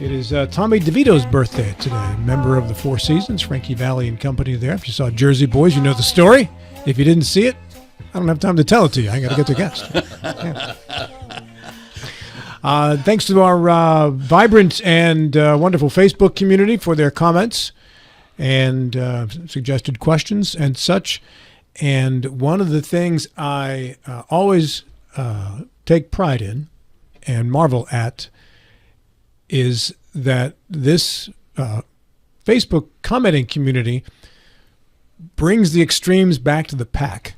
It is Tommy DeVito's birthday today. Member of the Four Seasons, Frankie Valli and company there. If you saw Jersey Boys, you know the story. If you didn't see it, I don't have time to tell it to you. I got to get the guest. Yeah. Thanks to our vibrant and wonderful Facebook community for their comments and suggested questions and such. And one of the things I always take pride in and marvel at is that this Facebook commenting community brings the extremes back to the pack.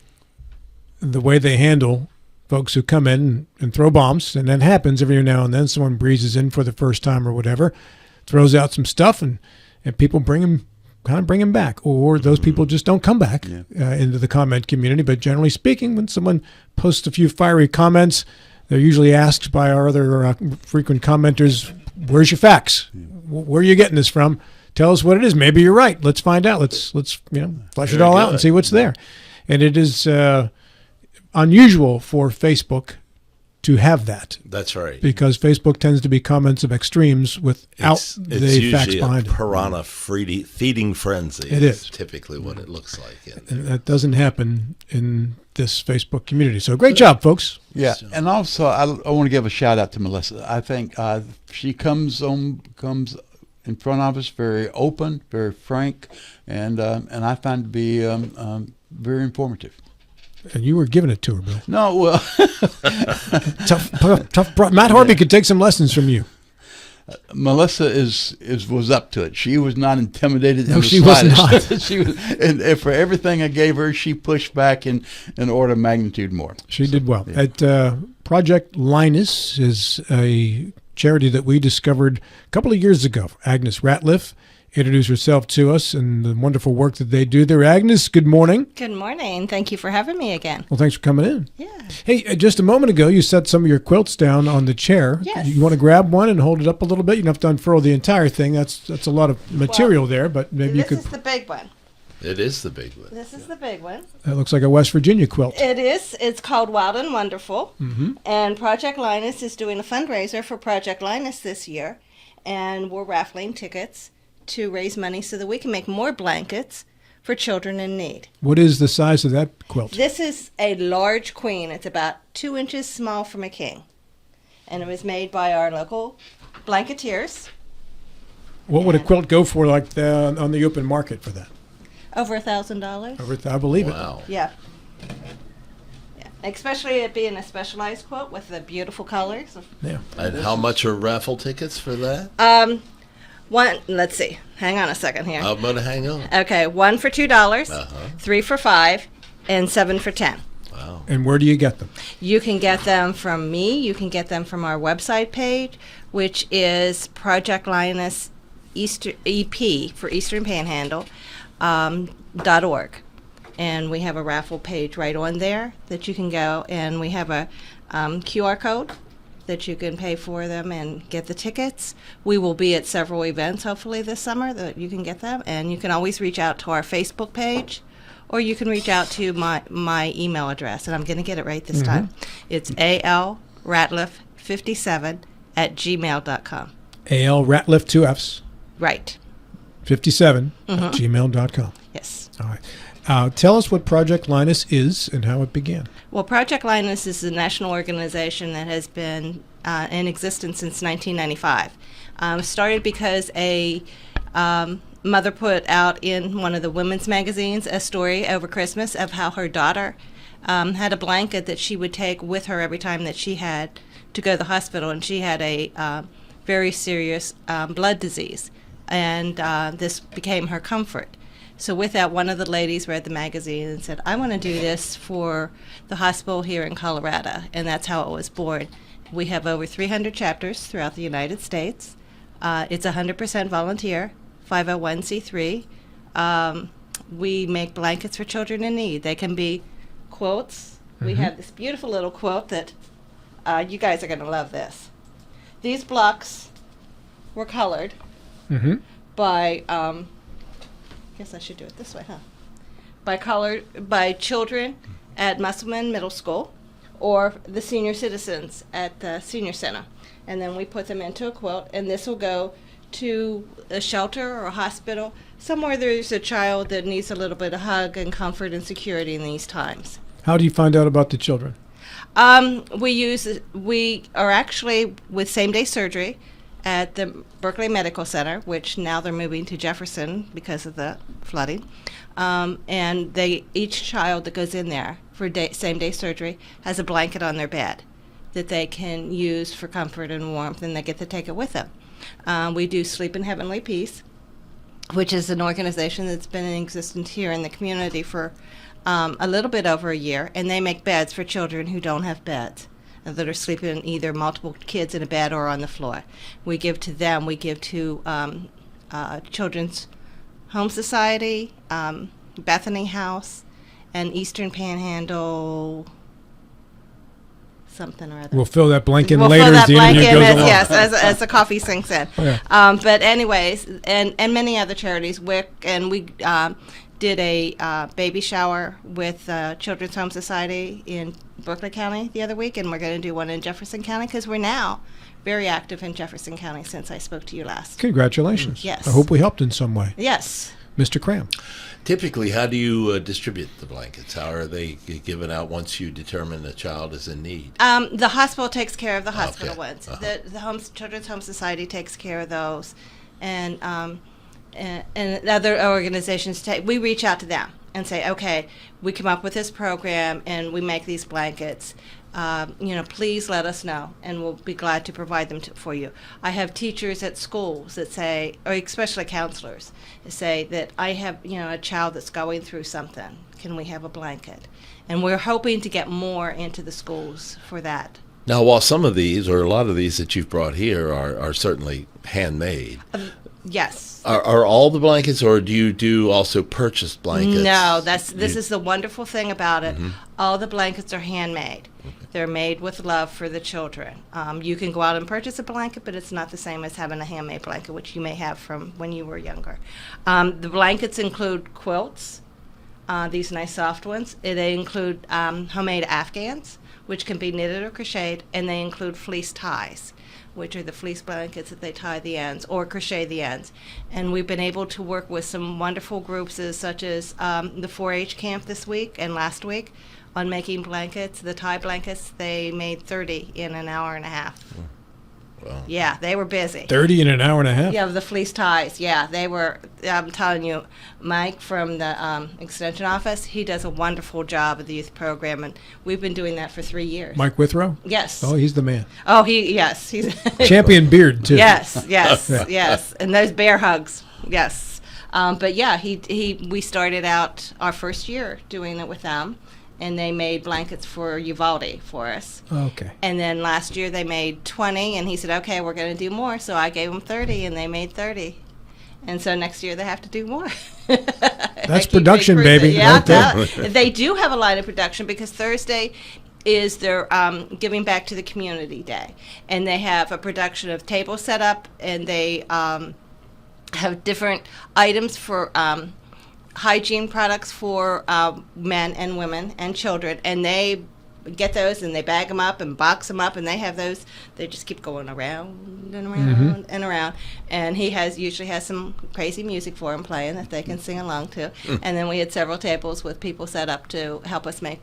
The way they handle folks who come in and throw bombs, and that happens every now and then. Someone breezes in for the first time or whatever, throws out some stuff, and people bring them back. Or those people just don't come back into the comment community. But generally speaking, when someone posts a few fiery comments, they're usually asked by our other frequent commenters, where's your facts? Where are you getting this from? Tell us what it is. Maybe you're right. Let's find out. Let's flesh it all out and see what's there. And it is unusual for Facebook to have that. That's right. Because Facebook tends to be comments of extremes without the facts behind it. It's usually a piranha feeding frenzy. It is typically what it looks like. And that doesn't happen in this Facebook community. So great job, folks. Yeah, and also I want to give a shout out to Melissa. I think she comes in front of us very open, very frank, and I find it to be very informative. And you were giving it to her, Bill. No, well, tough. Matt Harvey could take some lessons from you. Melissa was up to it. She was not intimidated. No, she was not. She was, and for everything I gave her, she pushed back in order of magnitude more. She did well. Yeah. At Project Linus is a charity that we discovered a couple of years ago. Agnes Ratliff introduced herself to us and the wonderful work that they do there. Agnes, good morning. Good morning. Thank you for having me again. Well, thanks for coming in. Yeah. Hey, just a moment ago, you set some of your quilts down on the chair. Yes. You want to grab one and hold it up a little bit? You don't have to unfurl the entire thing. That's a lot of material there, but maybe you could. This is the big one. It is the big one. This is the big one. That looks like a West Virginia quilt. It is. It's called Wild and Wonderful. Mm-hmm. And Project Linus is doing a fundraiser for Project Linus this year. And we're raffling tickets to raise money so that we can make more blankets for children in need. What is the size of that quilt? This is a large queen. It's about 2 inches small from a king. And it was made by our local blanketeers. What would a quilt go for like on the open market for that? Over $1,000. I believe it. Wow. Yeah. Especially it being a specialized quilt with the beautiful colors. Yeah. And how much are raffle tickets for that? Let's see. Hang on a second here. I'm going to hang on. Okay, 1 for $2, 3 for $5, and 7 for $10. Wow. And where do you get them? You can get them from me. You can get them from our website page, which is Project Linus EP for Eastern Panhandle .org. And we have a raffle page right on there that you can go, and we have a QR code that you can pay for them and get the tickets. We will be at several events hopefully this summer that you can get them, and you can always reach out to our Facebook page, or you can reach out to my email address, and I'm going to get it right this time. It's alratliff57@gmail.com. AL Ratliff, 2 Fs. Right. 57 at gmail.com. Yes. All right. Tell us what Project Linus is and how it began. Well, Project Linus is a national organization that has been in existence since 1995. Started because a mother put out in one of the women's magazines a story over Christmas of how her daughter had a blanket that she would take with her every time that she had to go to the hospital, and she had a very serious blood disease, and this became her comfort. So with that, one of the ladies read the magazine and said, I want to do this for the hospital here in Colorado, and that's how it was born. We have over 300 chapters throughout the United States. It's 100% volunteer, 501c3. We make blankets for children in need. They can be quilts. We have this beautiful little quilt that you guys are going to love this. These blocks were colored by... guess I should do it this way, huh? By children at Musselman Middle School or the senior citizens at the senior center. and then we put them into a quilt, and this will go to a shelter or a hospital, somewhere there's a child that needs a little bit of hug and comfort and security in these times. How do you find out about the children? We are actually with same-day surgery at the Berkeley Medical Center, which now they're moving to Jefferson because of the flooding. And each child that goes in there for same-day surgery has a blanket on their bed that they can use for comfort and warmth, and they get to take it with them. We do Sleep in Heavenly Peace, which is an organization that's been in existence here in the community for a little bit over a year, and they make beds for children who don't have beds, that are sleeping either multiple kids in a bed or on the floor. We give to them. We give to Children's Home Society, Bethany House, and Eastern Panhandle something or other. We'll fill that blank in We'll later fill as that the blank interview in goes along. as the coffee sinks in. Yeah. But anyways, and many other charities, WIC, and we did a baby shower with Children's Home Society in Berkeley County the other week, and we're going to do one in Jefferson County because we're now very active in Jefferson County since I spoke to you last. Congratulations. Yes. I hope we helped in some way. Yes. Mr. Cram. Typically, how do you distribute the blankets? How are they given out once you determine a child is in need? The hospital takes care of the hospital Okay. ones. The Children's Home Society takes care of those, and other organizations we reach out to them and say, okay, we come up with this program and we make these blankets. Please let us know, and we'll be glad to provide them for you. I have teachers at schools that say, or especially counselors, say that I have, a child that's going through something. Can we have a blanket? And we're hoping to get more into the schools for that. Now, while some of these, or a lot of these that you've brought here, are certainly handmade, Yes. are all the blankets, or do you do also purchased blankets? No, this is the wonderful thing about it. Mm-hmm. All the blankets are handmade. Okay. They're made with love for the children. You can go out and purchase a blanket, but it's not the same as having a handmade blanket, which you may have from when you were younger. The blankets include quilts, these nice soft ones. They include homemade afghans, which can be knitted or crocheted, and they include fleece ties, which are the fleece blankets that they tie the ends or crochet the ends. And we've been able to work with some wonderful groups such as the 4-H camp this week and last week on making blankets. The tie blankets, they made 30 in an hour and a half. Wow. Yeah, they were busy. 30 in an hour and a half? Yeah, the fleece ties. Yeah, they were, I'm telling you, Mike from the Extension Office, he does a wonderful job of the youth program, and we've been doing that for 3 years. Mike Withrow? Yes. Oh, he's the man. Oh, yes. He's Champion beard, too. Yes, yes. And those bear hugs, yes. But yeah, we started out our first year doing it with them, and they made blankets for Uvalde for us. Okay. And then last year they made 20, and he said, okay, we're going to do more. So I gave them 30, and they made 30. And so next year they have to do more. That's production, baby. Yeah, right there. they do have a line of production because Thursday is their giving back to the community day. And they have a production of tables set up, and they have different items for hygiene products for men and women and children, and they get those and they bag them up and box them up, and they have those. They just keep going around and around and around. And he usually has some crazy music for them playing that they can sing along to. And then we had several tables with people set up to help us make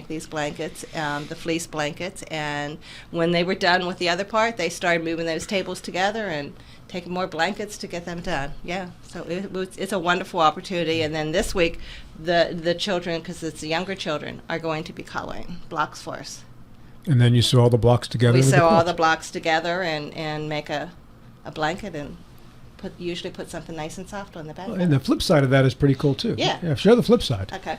these blankets, the fleece blankets. And when they were done with the other part, they started moving those tables together and taking more blankets to get them done. Yeah, so it's a wonderful opportunity. And then this week, the children, because it's the younger children, are going to be coloring blocks for us. And then you sew all the blocks together? We with sew all quilt. the blocks together and make a blanket and usually put something nice and soft on the back. And the flip side of that is pretty cool, too. Yeah. Show the flip side. Okay.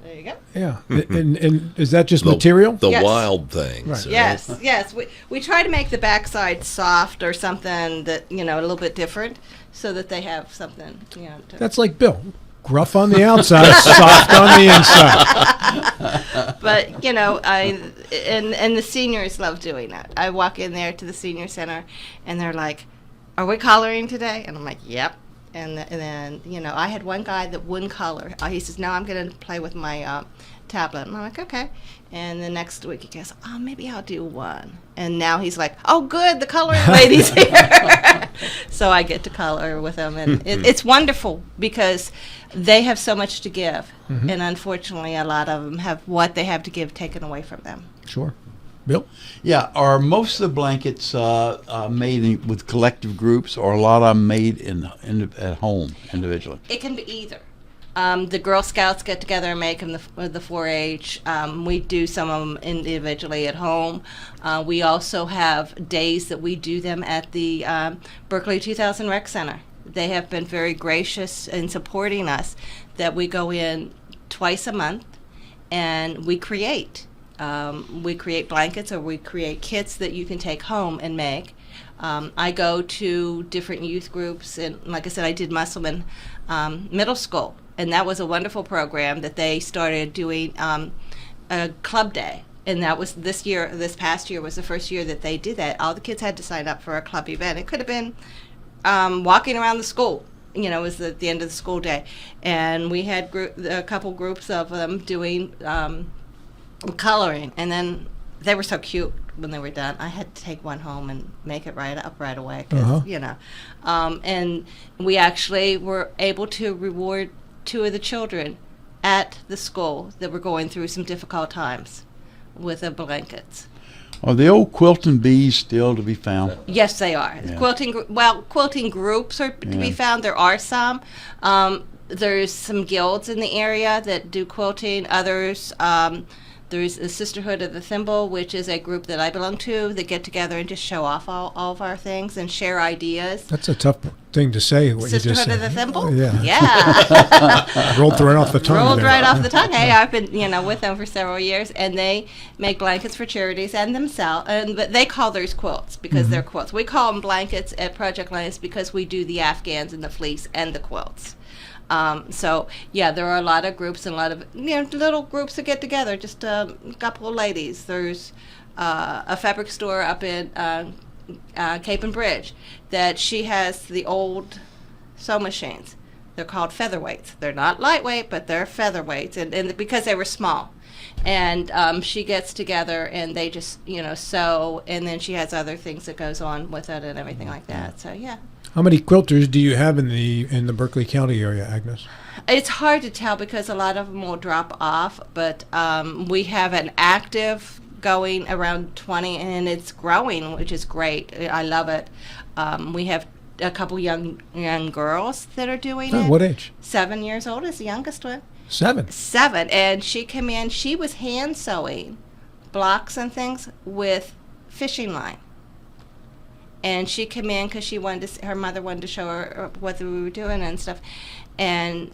There you go. Yeah. and is that just The- material? The Yes. wild things. Right. Yes. We try to make the backside soft or something that, a little bit different so that they have something, to... That's like Bill. Gruff on the outside, soft on the inside. But, and the seniors love doing that. I walk in there to the senior center, and they're like, are we coloring today? And I'm like, yep. And then, I had one guy that wouldn't color. He says, no, I'm going to play with my tablet. And I'm like, okay. And the next week he goes, oh, maybe I'll do one. And now he's like, oh, good, the coloring lady's here. So I get to color with him. And it's wonderful because they have so much to give. Mhm. And unfortunately, a lot of them have what they have to give taken away from them. Sure. Bill? Yeah, are most of the blankets made with collective groups, or a lot of them made at home individually? It can be either. The Girl Scouts get together and make them, the 4-H. We do some of them individually at home. We also have days that we do them at the Berkeley 2000 Rec Center. They have been very gracious in supporting us, that we go in twice a month and we create. We create blankets, or we create kits that you can take home and make. I go to different youth groups, and like I said, I did Musselman Middle School, and that was a wonderful program that they started doing a club day. And that was this past year was the first year that they did that. All the kids had to sign up for a club event. It could have been walking around the school. It was at the end of the school day. And we had a couple groups of them doing coloring, and then they were so cute when they were done. I had to take one home and make it right away, 'cause, and we actually were able to reward 2 of the children at the school that were going through some difficult times with the blankets. Are the old quilting bees still to be found? Yes, they are. Yeah. Quilting groups are to be found. There are some. There's some guilds in the area that do quilting. Others, there's a Sisterhood of the Thimble, which is a group that I belong to, that get together and just show off all of our things and share ideas. That's a tough thing to say, what you just Sisterhood said. of the Thimble? Yeah. Yeah. Rolled right off the tongue. Rolled there. right off the tongue. Hey, I've been, with them for several years, and they make blankets for charities and themselves. But they call theirs quilts because they're quilts. We call them blankets at Project Linus because we do the Afghans and the fleece and the quilts. There are a lot of groups and a lot of little groups that get together. Just a couple of ladies. There's a fabric store up in Cape and Bridge that she has the old sew machines. They're called featherweights. They're not lightweight, but they're featherweights, and because they were small. And she gets together and they just sew, and then she has other things that goes on with it and everything like that. So yeah. How many quilters do you have in the Berkeley County area, Agnes? It's hard to tell because a lot of them will drop off, but we have an active going around 20, and it's growing, which is great. I love it. We have a couple young girls that are doing it. What age? 7 years old is the youngest one. 7. 7, and she came in. She was hand sewing blocks and things with fishing line. And she came in because her mother wanted to show her what we were doing and stuff. And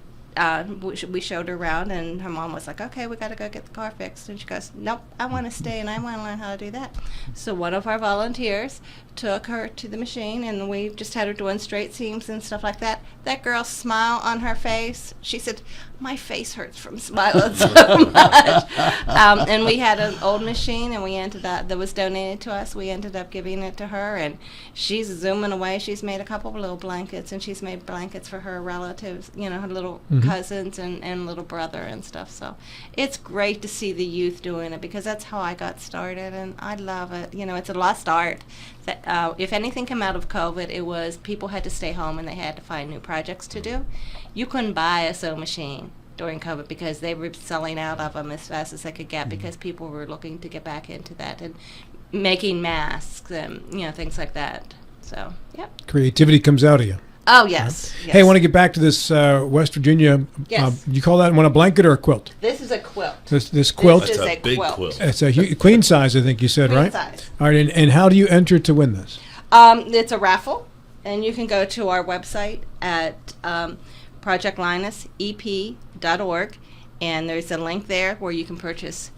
we showed her around, and her mom was like, okay, we got to go get the car fixed. And she goes, nope, I want to stay, and I want to learn how to do that. So one of our volunteers took her to the machine, and we just had her doing straight seams and stuff like that. That girl's smile on her face, she said, my face hurts from smiling so much. And we had an old machine, and we ended up, that was donated to us, we ended up giving it to her, and she's zooming away. She's made a couple of little blankets, and she's made blankets for her relatives, her little cousins and little brother and stuff. So it's great to see the youth doing it, because that's how I got started, and I love it. It's a lost art. That, if anything came out of COVID, it was people had to stay home and they had to find new projects to do. You couldn't buy a sewing machine during COVID because they were selling out of them as fast as they could get, because people were looking to get back into that and making masks and things like that. So Creativity comes out of you. Oh yes. Hey, I want to get back to this West Virginia. Yes. You call that one a blanket or a quilt? This is a quilt. This quilt. This is That's a big quilt. It's a queen size, I think you said, Queen right? size. All right, and how do you enter to win this? It's a raffle, and you can go to our website at projectlinusep.org, and there's a link there where you can purchase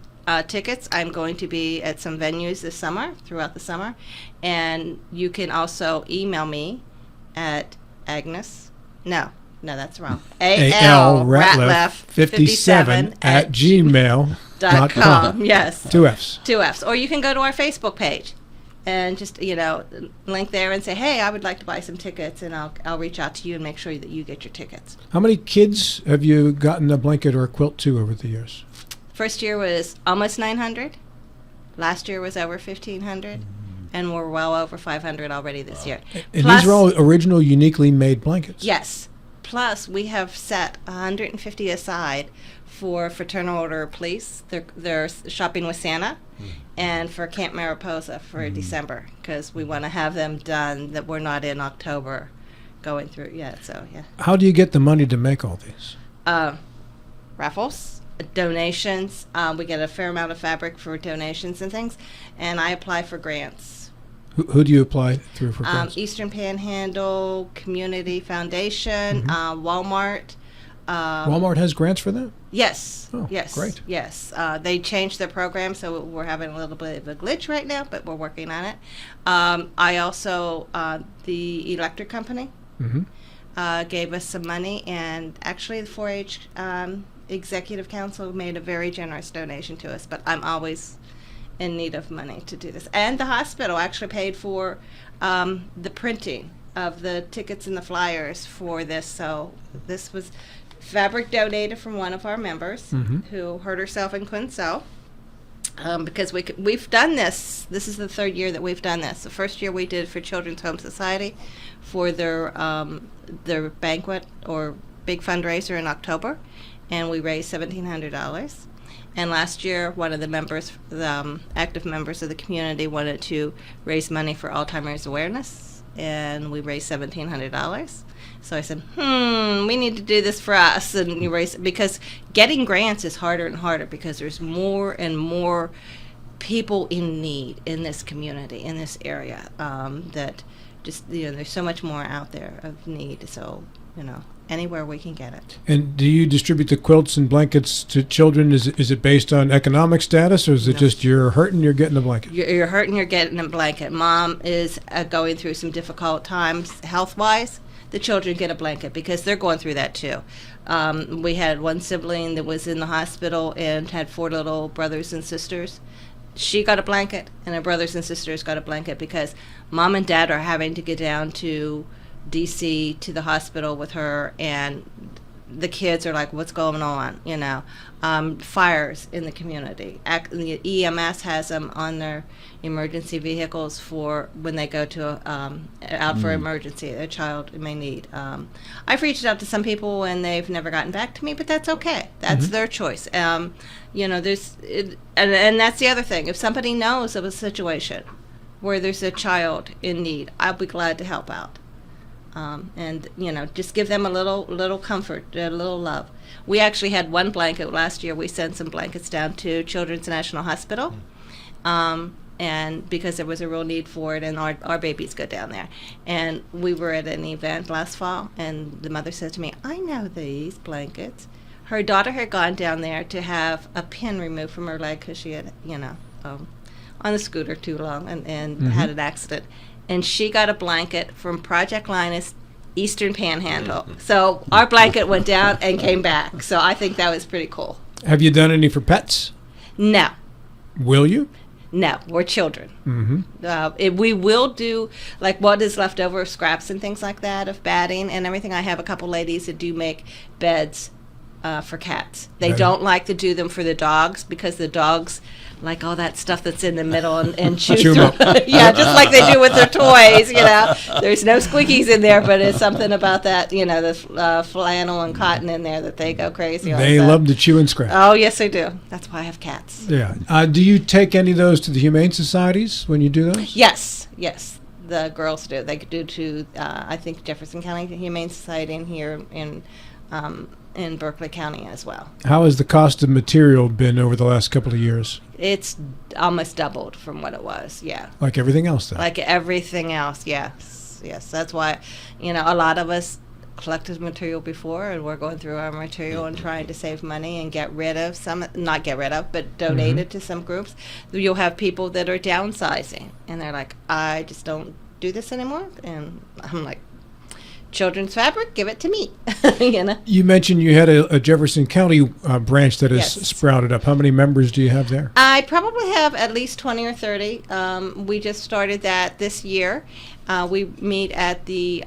tickets. I'm going to be at some venues throughout the summer, and you can also email me at Agnes. No, that's wrong. ALRatliff57 at gmail.com. Yes. 2 F's. 2 F's. Or you can go to our Facebook page and just, link there and say, hey, I would like to buy some tickets, and I'll reach out to you and make sure that you get your tickets. How many kids have you gotten a blanket or a quilt to over the years? First year was almost 900. Last year was over 1,500. And we're well over 500 already this year. And these are all original, uniquely made blankets. Yes. Plus, we have set 150 aside for Fraternal Order of Police. They're shopping with Santa, and for Camp Mariposa for December, because we want to have them done. That we're not in October, going through. Yeah. So yeah. How do you get the money to make all these? Raffles, donations. We get a fair amount of fabric for donations and things, and I apply for grants. Who do you apply through for grants? Eastern Panhandle Community Foundation, Walmart. Walmart has grants for that? Yes. Oh, yes. great. Yes. They changed their program, so we're having a little bit of a glitch right now, but we're working on it. I also, the electric company gave us some money, and actually the 4-H Executive Council made a very generous donation to us, but I'm always in need of money to do this. And the hospital actually paid for the printing of the tickets and the flyers for this. So this was fabric donated from one of our members who hurt herself and couldn't sew. Because we've done this. This is the third year that we've done this. The first year we did for Children's Home Society for their banquet or big fundraiser in October, and we raised $1,700. And last year, one of the members, the active members of the community, wanted to raise money for Alzheimer's awareness, and we raised $1,700. So I said, we need to do this for us, and you raise, because getting grants is harder and harder because there's more and more people in need in this community, in this area, that just, there's so much more out there of need. So, anywhere we can get it. And do you distribute the quilts and blankets to children? Is it based on economic status, or is it just you're hurting, you're getting a blanket? You're hurting, you're getting a blanket. Mom is going through some difficult times health-wise. The children get a blanket because they're going through that too. We had one sibling that was in the hospital and had 4 little brothers and sisters. She got a blanket, and her brothers and sisters got a blanket because Mom and Dad are having to get down to DC to the hospital with her, and the kids are like, what's going on? Fires in the community. The EMS has them on their emergency vehicles for when they go to out for emergency, a child may need. I've reached out to some people and they've never gotten back to me, but that's okay. That's their choice. And that's the other thing. If somebody knows of a situation where there's a child in need, I'll be glad to help out. And just give them a little comfort, a little love. We actually had one blanket last year. We sent some blankets down to Children's National Hospital, and because there was a real need for it, and our babies go down there. And we were at an event last fall, and the mother said to me, "I know these blankets." Her daughter had gone down there to have a pin removed from her leg because she had, on the scooter too long and had an accident. And she got a blanket from Project Linus, Eastern Panhandle. So our blanket went down and came back. So I think that was pretty cool. Have you done any for pets? No. Will you? No, we're children. We will do, like, what is left over of scraps and things like that, of batting and everything. I have a couple ladies that do make beds for cats. They don't like to do them for the dogs because the dogs like all that stuff that's in the middle and chew through. Yeah, just like they do with their toys, There's no squeakies in there, but it's something about that, the flannel and cotton in there that they go crazy on. They love to chew and scratch. Oh, yes, they do. That's why I have cats. Yeah. Do you take any of those to the Humane Societies when you do those? Yes. The girls do. They do to, I think, Jefferson County Humane Society and here in Berkeley County as well. How has the cost of material been over the last couple of years? It's almost doubled from what it was, yeah. Like everything else, then? Like everything else, yes. That's why, a lot of us collected material before, and we're going through our material and trying to save money and get rid of some, not get rid of, but donate it to some groups. You'll have people that are downsizing, and they're like, I just don't do this anymore. And I'm like, children's fabric, give it to me. You mentioned you had a Jefferson County branch that has sprouted up. How many members do you have there? I probably have at least 20 or 30. We just started that this year. We meet at the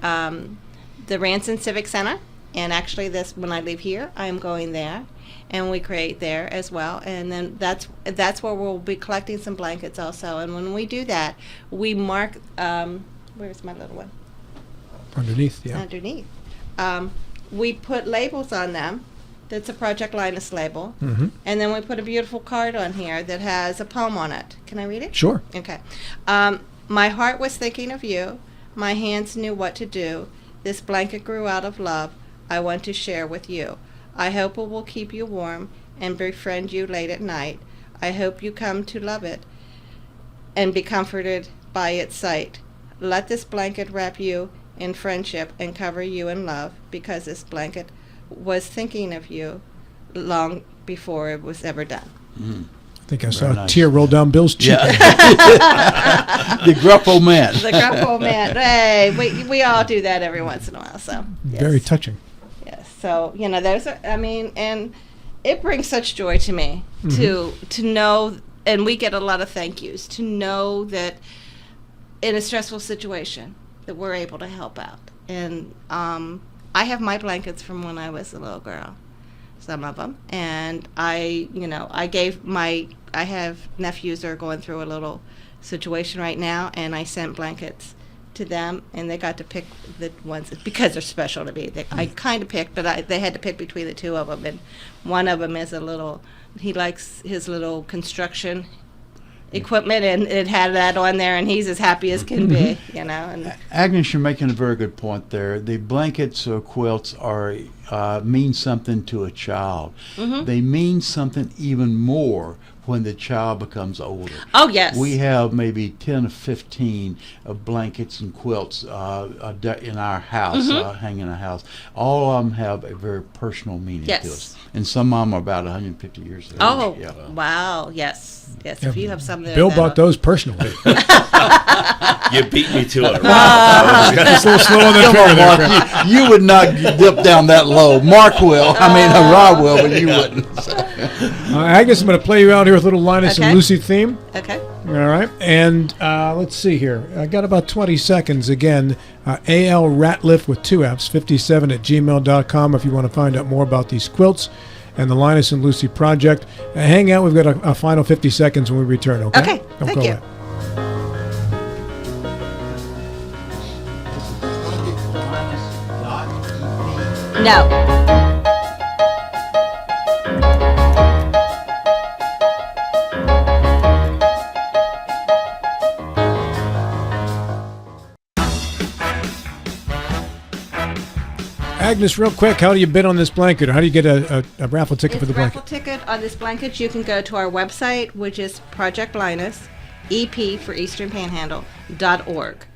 Ranson Civic Center, and actually when I leave here, I'm going there. and we create there as well. And then that's where we'll be collecting some blankets also. And when we do that, we mark. Where's my little one? Underneath, yeah. Underneath. We put labels on them. That's a Project Linus label. Mm-hmm. And then we put a beautiful card on here that has a poem on it. Can I read it? Sure. Okay. My heart was thinking of you. My hands knew what to do. This blanket grew out of love I want to share with you. I hope it will keep you warm and befriend you late at night. I hope you come to love it and be comforted by its sight. Let this blanket wrap you in friendship and cover you in love, because this blanket was thinking of you long before it was ever done. Mm. I think I saw Very a nice. tear roll down Bill's cheek. Yeah. The gruff old man. The gruff old man. Hey, we all do that every once in a while. So yes. Very touching. Yes. So those are. I mean, and it brings such joy to me to know, and we get a lot of thank yous to know that in a stressful situation that we're able to help out. And I have my blankets from when I was a little girl, some of them, and I have nephews that are going through a little situation right now, and I sent blankets to them, and they got to pick the ones because they're special to me. I kind of picked, but they had to pick between the two of them, and one of them is he likes his little construction equipment, and it had that on there, and he's as happy as can be, And Agnes, you're making a very good point there. The blankets or quilts mean something to a child. Mm-hmm. They mean something even more when the child becomes older. Oh, yes. We have maybe 10 or 15 of blankets and quilts in our house, hanging in our house. All of them have a very personal meaning to us. And some of them are about 150 years old. Oh, yeah. Wow, yes. Yes, if you have some there. Bill bought those personally. You beat me to it. Just a little slow on the Come trigger on, there, Mark. Chris. You would not dip down that low. Mark will. Rob will, but you wouldn't. Agnes, I'm going to play you out here with a little Linus and Lucy theme. Okay. All right. And let's see here. I got about 20 seconds. Again, AL Ratliff with 2 Fs, 57@gmail.com if you want to find out more about these quilts and the Linus and Lucy project. Hang out. We've got a final 50 seconds when we return, okay? Okay. Don't Thank go you. away. No. Agnes, real quick, how do you bid on this blanket, or how do you get a raffle ticket for the blanket? Raffle ticket on this blanket, you can go to our website, which is Project Linus, EP for Eastern Panhandle.org.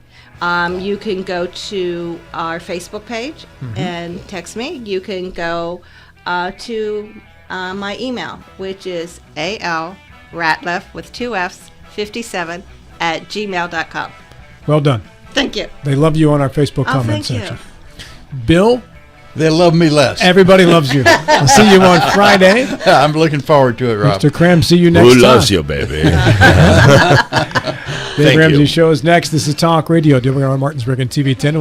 You can go to our Facebook page and text me. You can go to my email, which is alratliff with 2 Fs 57@gmail.com. Well done. Thank you. They love you on our Facebook comment thank section. you. Bill, They love me less. everybody loves you. I'll see you on Friday. I'm looking forward to it, Rob. Mr. Cram, see you next time. Who loves you, baby? Dave Thank Ramsey you. Show is next. This is Talk Radio, WR Martinsburg and TV 10.